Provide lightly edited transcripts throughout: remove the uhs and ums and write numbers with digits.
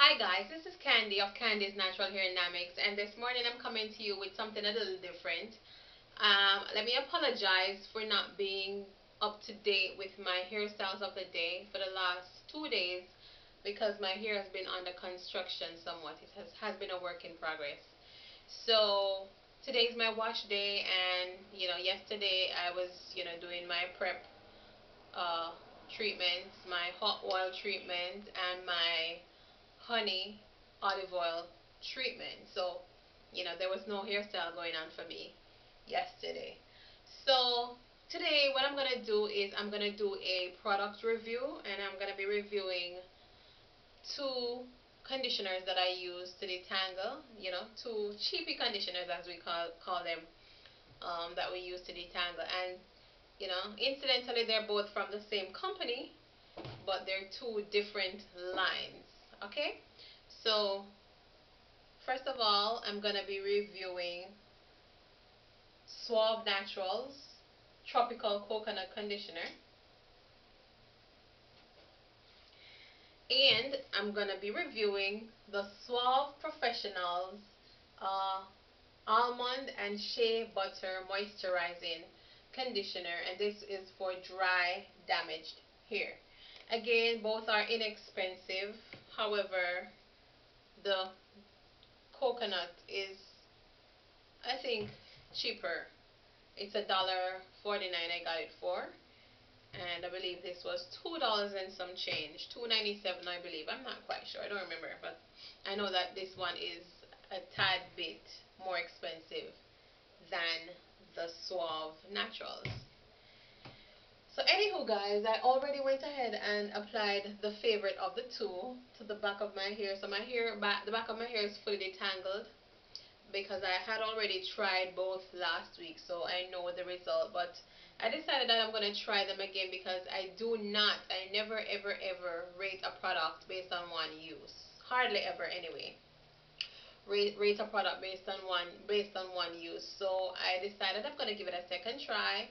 Hi guys, this is Candy of Candy's Natural Hair Dynamics, and this morning I'm coming to you with something a little different. Let me apologize for not being up to date with my hairstyles of the day for the last 2 days because my hair has been under construction somewhat. It has been a work in progress. So today's my wash day, and yesterday I was doing my prep uh, treatments, my hot oil treatment, and my honey olive oil treatment. So, there was no hairstyle going on for me yesterday. So, today what I'm going to do is I'm going to do a product review, and I'm going to be reviewing two conditioners that I use to detangle, two cheapy conditioners as we call them, that we use to detangle. And, incidentally, they're both from the same company, but they're two different lines. Okay? So, first of all, I'm going to be reviewing Suave Naturals Tropical Coconut Conditioner. And I'm going to be reviewing the Suave Professionals uh, Almond and Shea Butter Moisturizing Conditioner. And this is for dry, damaged hair. Again, both are inexpensive. However, the coconut is, I think, cheaper. It's $1.49 I got it for, and I believe this was $2 and some change, $2.97 I believe. I'm not quite sure. I don't remember, but I know that this one is a tad bit more expensive than the Suave Naturals. So anywho guys, I already went ahead and applied the favorite of the two to the back of my hair. So the back of my hair is fully detangled, because I had already tried both last week, so I know the result. But I decided that I'm going to try them again because I never ever ever rate a product based on one use. Hardly ever anyway. Rate a product based on one use. So I decided I'm going to give it a second try,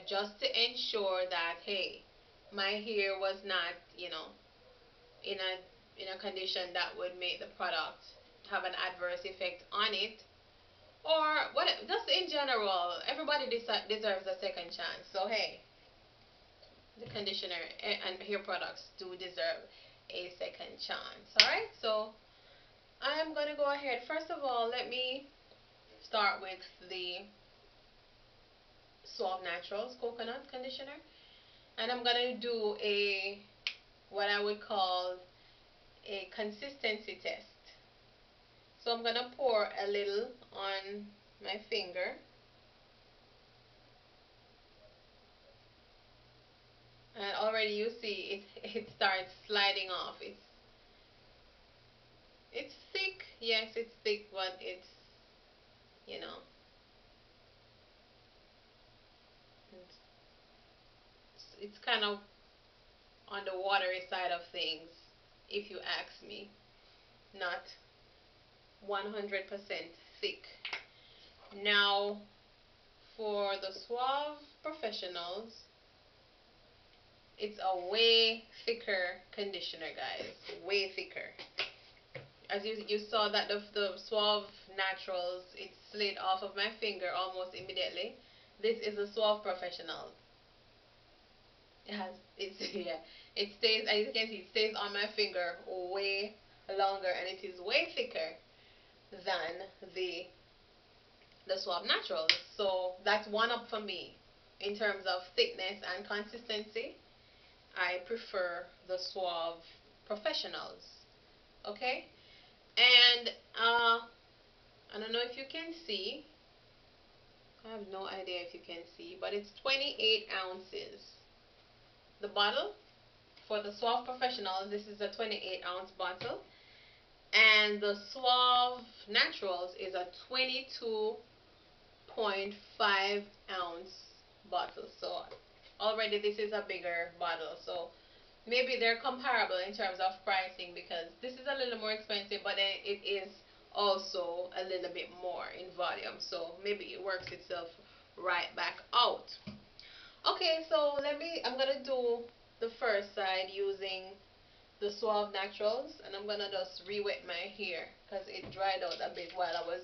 just to ensure that, hey, my hair was not, in a condition that would make the product have an adverse effect on it, or what, just in general, everybody deserves a second chance. So hey, the conditioner and hair products do deserve a second chance. Alright, so I'm going to go ahead. First of all, let me start with the Suave Naturals coconut conditioner, and I'm going to do a, what I would call, a consistency test. So I'm going to pour a little on my finger, and already you see it starts sliding off. It's thick, yes, it's thick, but you know it's kind of on the watery side of things, if you ask me. Not 100% thick. Now, for the Suave Professionals, it's a way thicker conditioner, guys. Way thicker. As you saw that the Suave Naturals, it slid off of my finger almost immediately. This is the Suave Professional. It has, it's yeah, it stays, as you can see, it stays on my finger way longer, and it is way thicker than the Suave Naturals. So that's one up for me in terms of thickness and consistency. I prefer the Suave Professionals. Okay, and I don't know if you can see. I have no idea if you can see, but it's 28 ounces. The bottle for the Suave Professionals, this is a 28-ounce bottle, and the Suave Naturals is a 22.5-ounce bottle. So already this is a bigger bottle. So maybe they're comparable in terms of pricing, because this is a little more expensive, but then it is also a little bit more in volume. So maybe it works itself right back out. Okay, so I'm gonna do the first side using the Suave Naturals, and I'm gonna just re-wet my hair because it dried out a bit while I was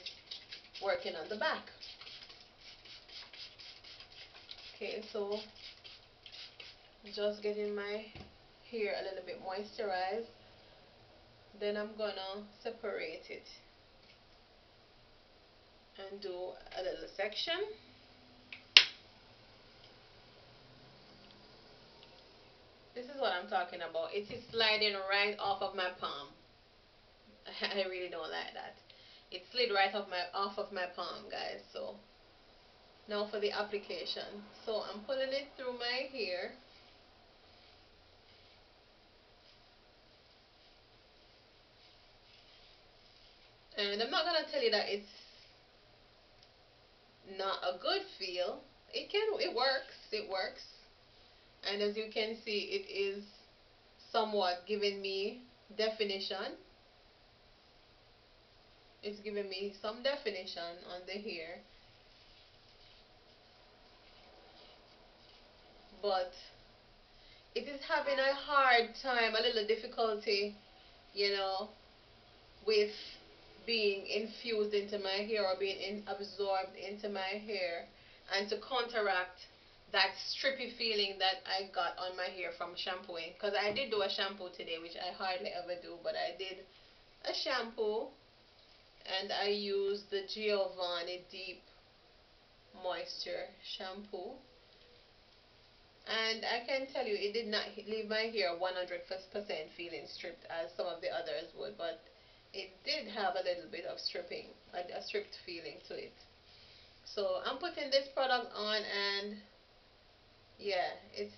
working on the back. Okay, so just getting my hair a little bit moisturized. Then I'm gonna separate it and do a little section. This is what I'm talking about. It is sliding right off of my palm. I really don't like that. It slid right off of my palm, guys. So now for the application. So I'm pulling it through my hair. And I'm not gonna tell you that it's not a good feel. It works. And as you can see, it is somewhat giving me definition. It's giving me some definition on the hair, but it is having a hard time, a little difficulty, you know, with being infused into my hair or being absorbed into my hair, and to counteract that strippy feeling that I got on my hair from shampooing. Because I did do a shampoo today, which I hardly ever do, but I did a shampoo, and I used the Giovanni Deep Moisture shampoo. And I can tell you, it did not leave my hair 100% feeling stripped as some of the others would, but it did have a little bit of stripping, a stripped feeling to it. So I'm putting this product on, and yeah, it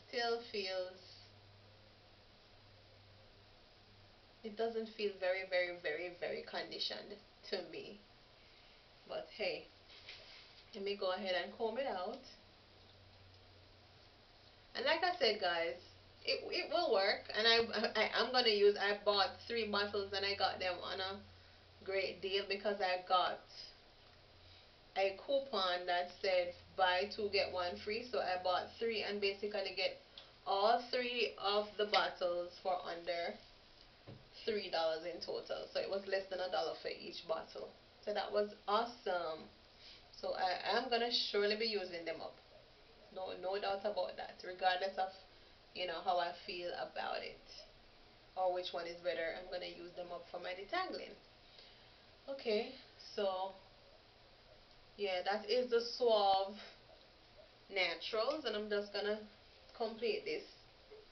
doesn't feel very, very, very, very conditioned to me. But hey, let me go ahead and comb it out. And like I said, guys, it will work. And I'm gonna use. I bought 3 bottles, and I got them on a great deal because I got a coupon that said buy two get one free. So I bought three and basically get all three of the bottles for under $3 in total. So it was less than $1 for each bottle. So that was awesome. So I am gonna surely be using them up. No doubt about that. Regardless of how I feel about it or which one is better, I'm gonna use them up for my detangling. Okay, so yeah, that is the Suave Naturals, and I'm just gonna complete this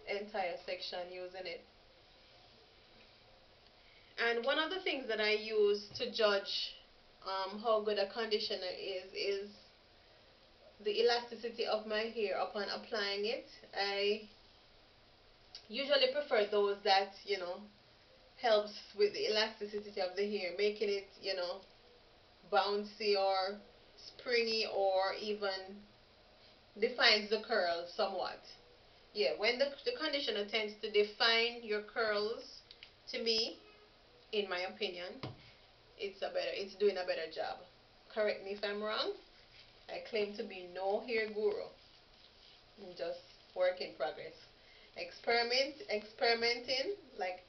entire section using it. And one of the things that I use to judge how good a conditioner is the elasticity of my hair upon applying it. I usually prefer those that helps with the elasticity of the hair, making it bouncy or springy, or even defines the curls somewhat. Yeah, when the conditioner tends to define your curls, to me, in my opinion, it's doing a better job. Correct me if I'm wrong. I claim to be no hair guru. I'm just work in progress. Experimenting like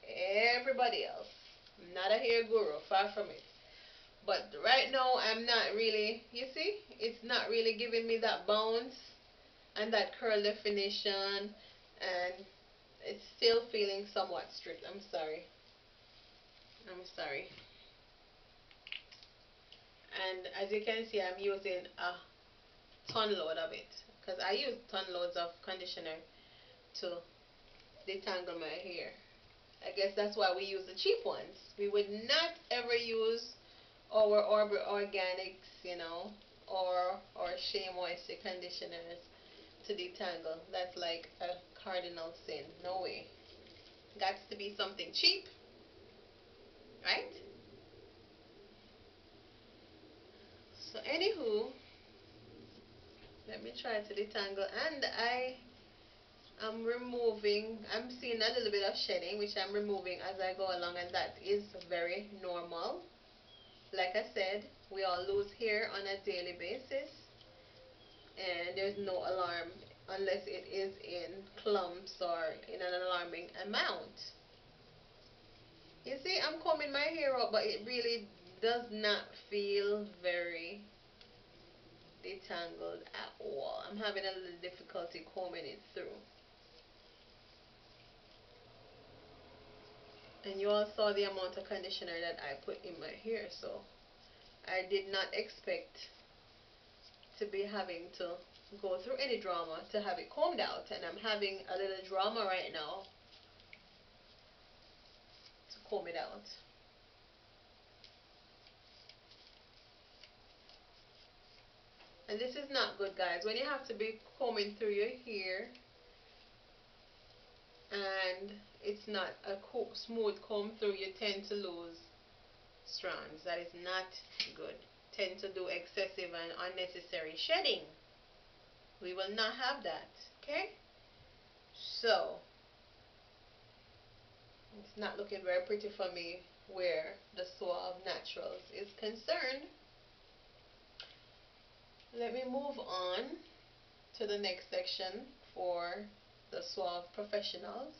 everybody else. I'm not a hair guru, far from it. But right now, I'm not really, you see, it's not really giving me that bounce and that curl definition, and it's still feeling somewhat stripped. I'm sorry. I'm sorry. And as you can see, I'm using a ton load of it because I use ton loads of conditioner to detangle my hair. I guess that's why we use the cheap ones. We would not ever use our organics, or Shea Moisture conditioners to detangle. That's like a cardinal sin. No way. Got to be something cheap, right? So anywho, let me try to detangle, and I'm seeing a little bit of shedding, which I'm removing as I go along, and that is very normal. Like I said, we all lose hair on a daily basis, and there's no alarm unless it is in clumps or in an alarming amount. see, I'm combing my hair out, but it really does not feel very detangled at all. I'm having a little difficulty combing it through. And you all saw the amount of conditioner that I put in my hair, so I did not expect to be having to go through any drama to have it combed out, and I'm having a little drama right now to comb it out. And this is not good, guys, when you have to be combing through your hair and it's not a smooth comb through, you tend to lose strands. That is not good. Tend to do excessive and unnecessary shedding. We will not have that, okay? So it's not looking very pretty for me where the Suave Naturals is concerned. Let me move on to the next section for the Suave Professionals.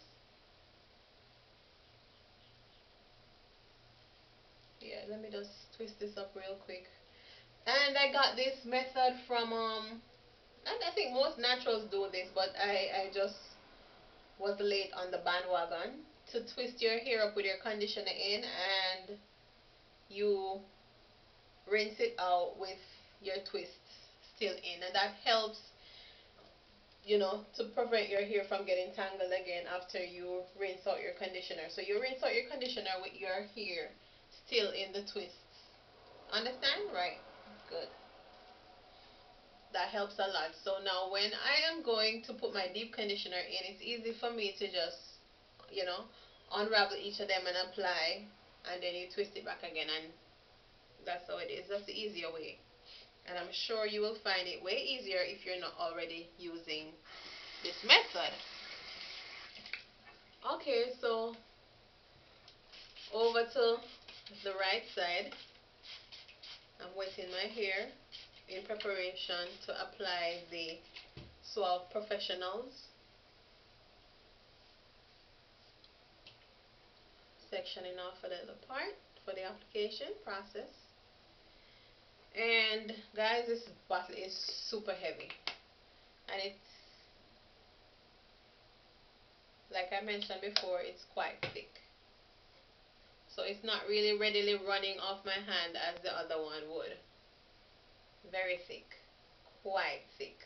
Yeah, let me just twist this up real quick. And I got this method from and I think most naturals do this, but I just was late on the bandwagon to twist your hair up with your conditioner in, and you rinse it out with your twists still in, and that helps, you know, to prevent your hair from getting tangled again after you rinse out your conditioner. So you rinse out your conditioner with your hair still in the twists. Understand? Right. Good. That helps a lot. So now when I am going to put my deep conditioner in, it's easy for me to just, you know, unravel each of them and apply, and then you twist it back again, and that's how it is. That's the easier way. And I'm sure you will find it way easier if you're not already using this method. Okay, so over to the right side. I'm wetting my hair in preparation to apply the Suave Professionals, sectioning off a little part for the application process. And guys, this bottle is super heavy, and it's, like I mentioned before, it's quite thick. So it's not really readily running off my hand as the other one would. Very thick. Quite thick.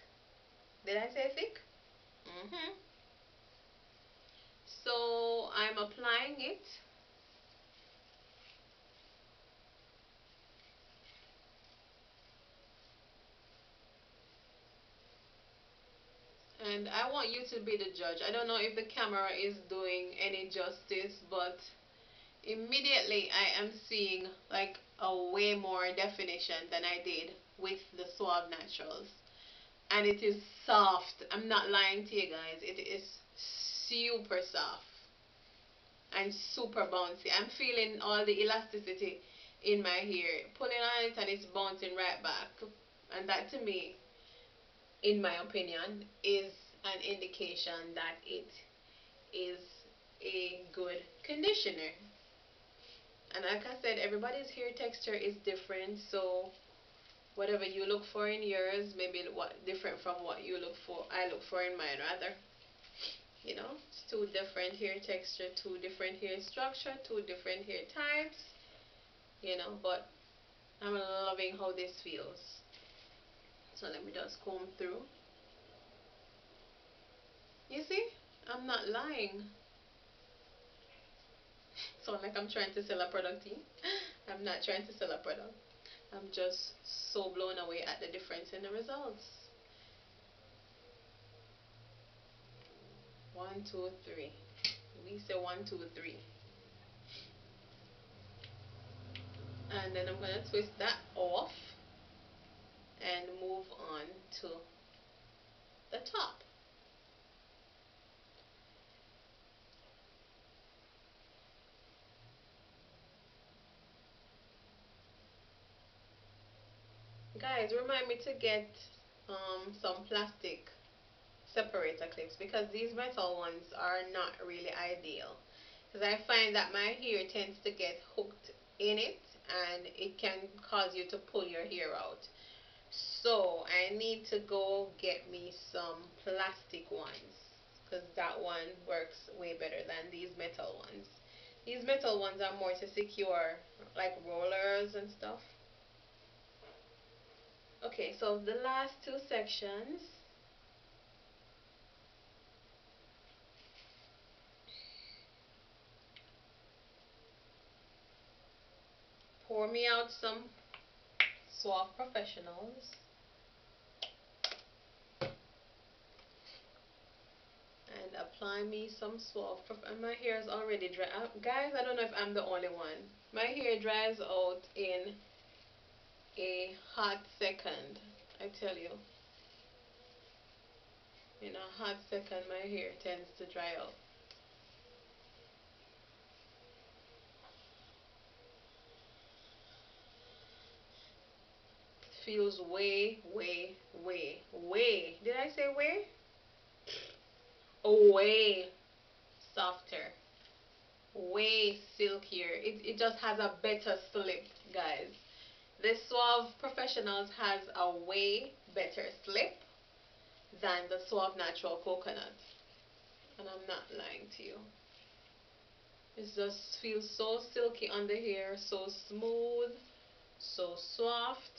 Did I say thick? Mm-hmm. So I'm applying it. And I want you to be the judge. I don't know if the camera is doing any justice, but immediately I am seeing like a way more definition than I did with the Suave Naturals. And it is soft. I'm not lying to you guys. It is super soft and super bouncy. I'm feeling all the elasticity in my hair. Pulling on it and it's bouncing right back. And that to me, in my opinion, is an indication that it is a good conditioner. And like I said, everybody's hair texture is different, so whatever you look for in yours may be what different from what you look for. I look for in mine, rather. You know, it's two different hair texture, two different hair structure, two different hair types. You know, but I'm loving how this feels. So let me just comb through. You see, I'm not lying. Sound like I'm trying to sell a product. I'm not trying to sell a product. I'm just so blown away at the difference in the results. 1, 2, 3. We say 1, 2, 3. And then I'm going to twist that off and move on to the top. Guys, remind me to get some plastic separator clips, because these metal ones are not really ideal. because I find that my hair tends to get hooked in it and it can cause you to pull your hair out. So I need to go get me some plastic ones because that one works way better than these metal ones. These metal ones are more to secure like rollers and stuff. Okay, so the last two sections. Pour me out some Suave Professionals and apply me some and my hair is already dry. Guys, I don't know if I'm the only one. My hair dries out in a hot second. I tell you, in a hot second, my hair tends to dry out. Feels way, way, way, way. Did I say way? Way softer, way silkier. It just has a better slip, guys. The Suave Professionals has a way better slip than the Suave Natural Coconut. And I'm not lying to you. It just feels so silky on the hair, so smooth, so soft.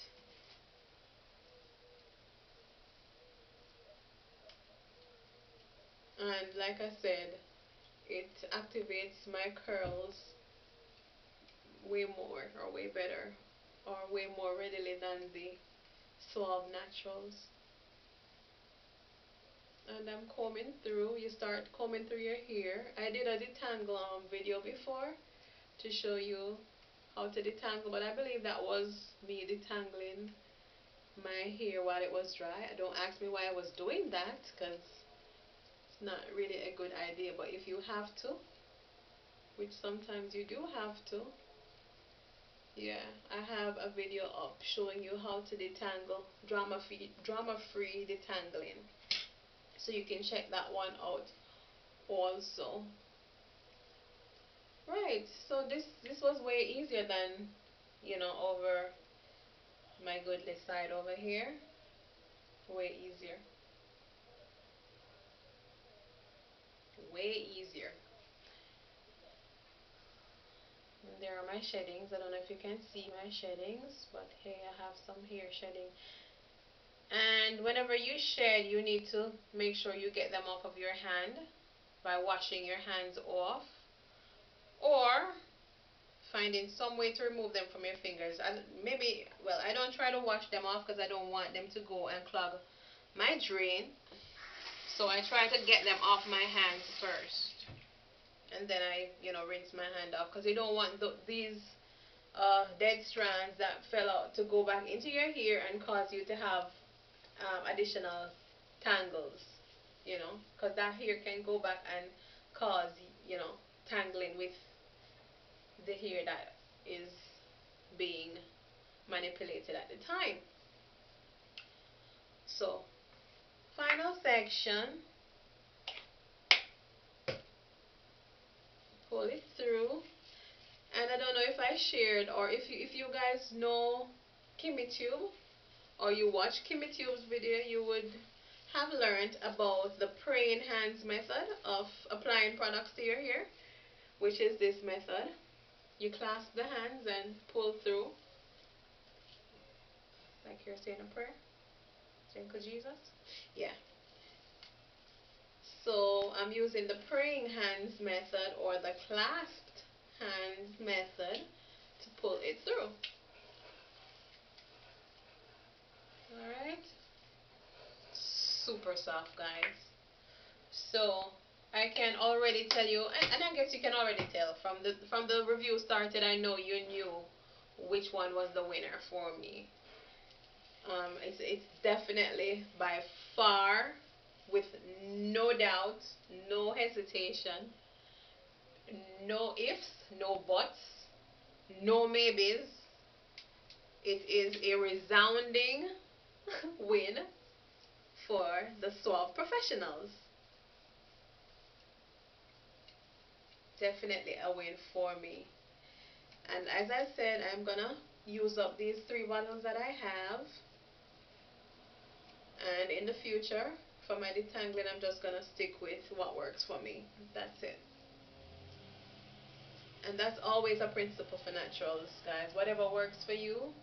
And like I said, it activates my curls way more or way better or way more readily than the Suave Naturals. And I'm combing through. You start combing through your hair. I did a detangle video before to show you how to detangle, but I believe that was me detangling my hair while it was dry. Don't ask me why I was doing that because it's not really a good idea, but if you have to, which sometimes you do have to, yeah, I have a video up showing you how to detangle, drama free detangling. So you can check that one out also. Right, so this was way easier than, over my goodly side over here. Way easier. Way easier. And there are my sheddings. I don't know if you can see my sheddings, but here I have some hair shedding. And whenever you shed, you need to make sure you get them off of your hand by washing your hands off or finding some way to remove them from your fingers. Maybe, well, I don't try to wash them off because I don't want them to go and clog my drain. So I try to get them off my hands first. And then I, rinse my hand off because you don't want these dead strands that fell out to go back into your hair and cause you to have additional tangles, because that hair can go back and cause, tangling with the hair that is being manipulated at the time. So, final section, pull it through. And I don't know if I shared or if you guys know Kimmy Tube or you watch Kimmy Tube's video, you would have learned about the praying hands method of applying products to your hair, which is this method. You clasp the hands and pull through like you're saying a prayer. Thank you, Jesus. Yeah. So I'm using the praying hands method or the clasped hands method to pull it through. Alright. Super soft, guys. So I can already tell you, and I guess you can already tell from the review started. I know you knew which one was the winner for me. It's definitely by far, with no doubt, no hesitation, no ifs, no buts, no maybes. It is a resounding win for the Suave Professionals. Definitely a win for me. And as I said, I'm gonna use up these 3 bottles that I have. And in the future, for my detangling, I'm just gonna stick with what works for me. That's it. And that's always a principle for naturals, guys. Whatever works for you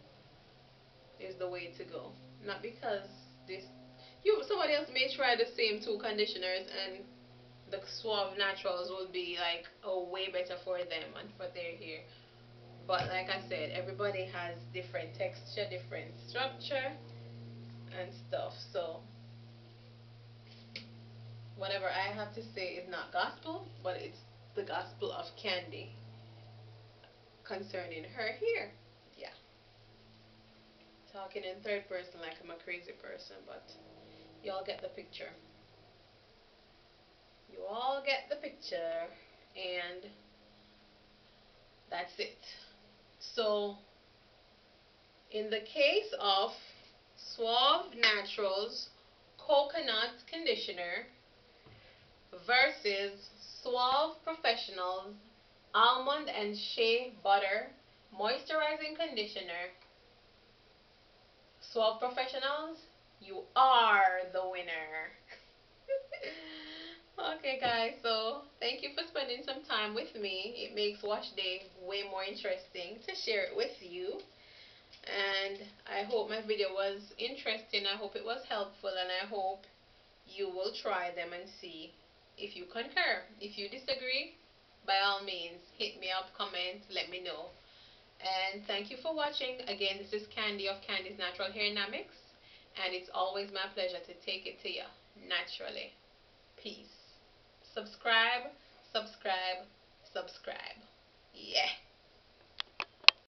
is the way to go. Not because this somebody else may try the same 2 conditioners and the Suave Naturals will be like way better for them and for their hair. But like I said, everybody has different texture, different structure and stuff. So whatever I have to say is not gospel, but it's the gospel of Candy concerning her hair. Yeah. Talking in third person like I'm a crazy person, but y'all get the picture. You all get the picture. And that's it. So, in the case of Suave Naturals Coconut Conditioner versus Suave Professionals Almond and Shea Butter Moisturizing Conditioner, Suave Professionals, you are the winner. Okay, guys, so thank you for spending some time with me. It makes wash day way more interesting to share it with you. And I hope my video was interesting. I hope it was helpful, and I hope you will try them and see if you concur. If you disagree, by all means, hit me up, comment, let me know. And thank you for watching. Again, this is Candy of Candy's Natural Hair Dynamics, and it's always my pleasure to take it to you naturally. Peace. Subscribe, subscribe, subscribe. Yeah.